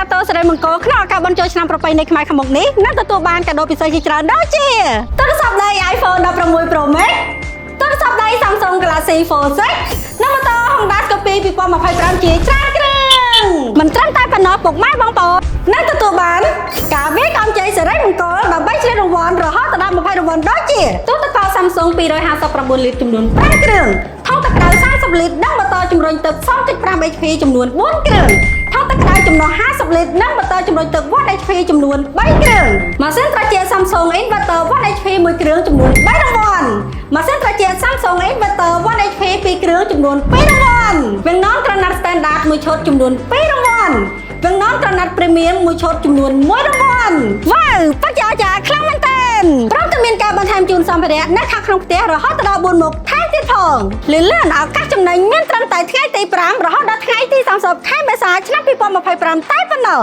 តាតោសេរីមង្គលក្នុងឱកាសបុណ្យចូលឆ្នាំប្រពៃណីខ្មែរខាងមុខនេះនឹងទទួលបានកាដូពិសេសជាច្រើនដូចជាទូរស័ព្ទដៃ iPhone 16 Pro Max ទូរស័ព្ទដៃ Samsung Galaxy Fold 6 និងម៉ូតូ Honda Scorpio 2025ជាច្រើនគ្រឿងមិនត្រឹមតែប៉ុណ្ណោះពុកម៉ែបងប្អូននឹងទទួលបានការវាយកម្ចីសេរីមង្គលដើម្បីឆ្លៀតរង្វាន់រហូតដល់20រង្វាន់ដូចជាទូទឹកកក Samsung 259លីត្រចំនួន5គ្រឿងថង់ទឹកក្តៅ40លីត្រនិងម៉ូតូជំរុញទឹក 2.5 HP ចំនួន4គ្រឿងថង់ទឹកក្តៅចំណុះ50លីត្រនិងម៉ូតូជំរុញទឹក 1 HP ចំនួន3គ្រឿងម៉ាស៊ីនត្រជាក់ Samsung Inverter 1 HP 1គ្រឿងចំនួន3រង្វាន់ម៉ាស៊ីនត្រជាក់ Samsung Inverter 1 HP 2គ្រឿងចំនួន2រង្វាន់វាំងននក្រណាត់ Standard 1ឈុតចំនួន2រង្វាន់វាំងននក្រណាត់ Premium 1ឈុតចំនួន1រង្វាន់វ៉ាវពិតជាអស្ចារ្យខ្លាំងមែនទែនព្រមទាំងមានការបន្ថែមជូនសម្ភារៈនៅខាងក្នុងផ្ទះរហូតដល់4មុខថែមទៀតផងលឿនឱកាសចំណេញមានត្រឹមតែថ្ងៃទី5រហូតដល់ថ្ងៃទី30ខែមេសាឆ្នាំ2025តែប៉ុណ្ណោះ